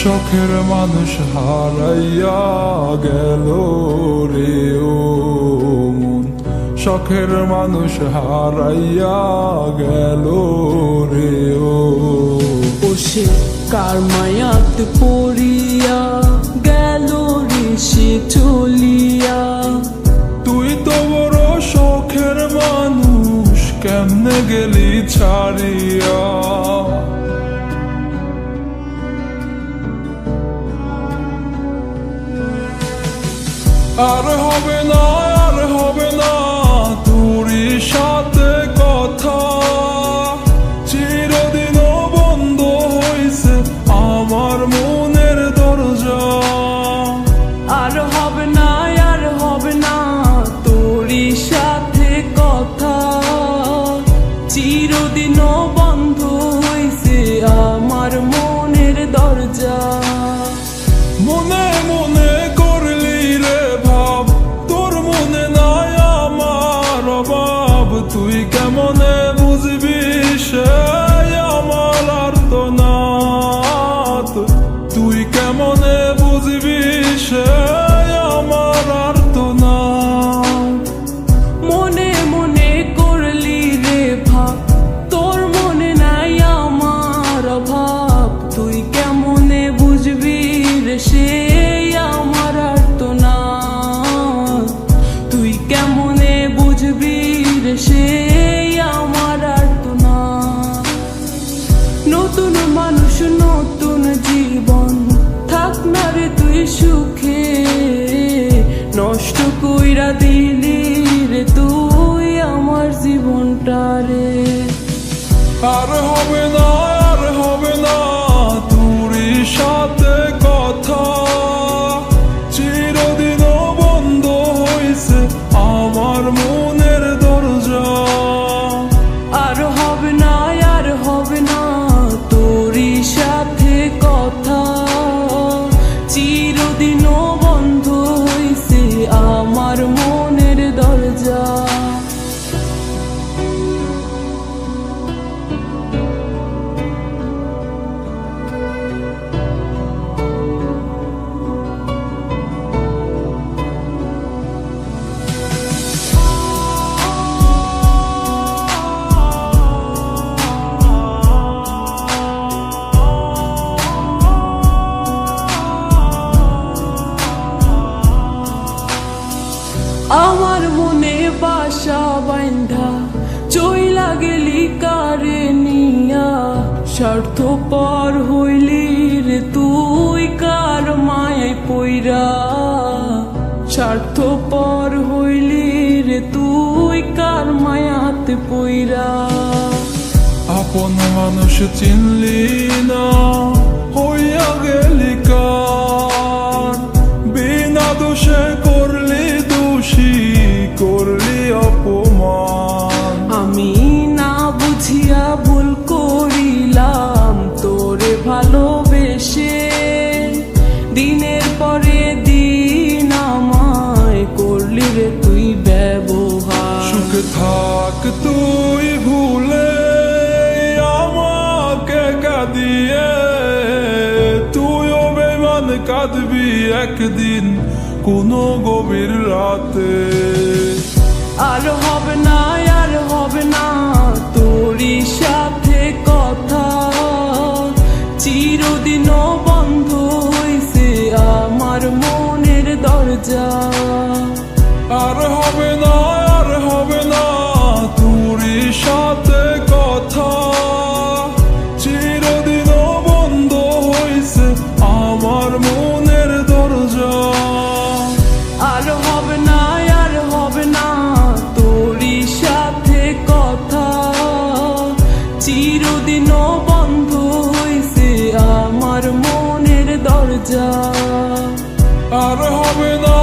শখের মানুষ হারাইয়া গেল রে ও মন, শখের মানুষ হারাইয়া গেল রে ও। সে কার মায়াত পড়িয়া গেল রে সে চলিয়া। তুই তো বড় শখের মানুষ, কেমনে গেলি ছাড়িয়া। আর হবে না, আর হবে না তোরই সাথে কথা, চিরদিনও বন্ধ হইছে আমার মনের দরজা। আর হবে না, আর হবে না তোরই সাথে কথা, চিরদিনও বন্ধ হইছে আমার মনের দরজা। মনে মনে করলি রে ভাব, তোর মনে নাই আমার অভাব। তুই কেমনে বুঝবি সে আমার আর্তনাদ, তুই কেমনে বুঝবি সে আমার আর্তনাদ। মনে মনে করলি রে ভাব, তোর মনে নাই আমার অভাব। তুই কেমনে বুঝবি রে সে আমার আর্তনাদ, তুই কেমনে বুঝবি রে সে আমার আর্তনাদ। নতুন মানুষ নতুন জীবন, থাক না রে তুই সুখে, নষ্ট কইরা দিলি রে তুই আমার জীবনটা রে। আর হবে না, আর হবে না তোরই সাথে কথা, চিরদিনও বন্ধ হইছে আমার মনের দরজা। আর হবে না, আর হবে না তোরই সাথে কথা, চিরদিনও বন্ধ হইছে আমার মনের দরজা। আমার মনে বাসা বাইন্ধা চইলা গেলি কারে নিয়া, স্বার্থপর হইলি রে তুই কার মায়ায় পইরা। স্বার্থপর হইলি রে তুই কার মায়াতে পইরা। আপন মানুষ চিনলি না, হইয়া গেলি কার, বিনা দোষে করলি দোষী, করলি অপমান। আমি না বুঝিয়া ভুল করিলাম তোরে ভালোবেসে, দিনের পরে দিন আমায় করলি রে তুই ব্যবহার। সুখে থাক তুই ভুলে আমাকে কাঁদিয়ে, তুইও বেমান কাঁদবি একদিন কোনো গভীর রাতে। আর হবে না, আর হবে না তোরই সাথে কথা, চিরদিনও বন্ধ হইছে আমার মনের দরজা। আর হবে না, আর হবে না তোরই সাথে কথা, চিরদিনও বন্ধ হইছে আমার মনের দরজা। আর হবে না, আর হবে না তোরই সাথে কথা, চিরদিনও বন্ধ হইছে আমার মনের দরজা। আর হবে না,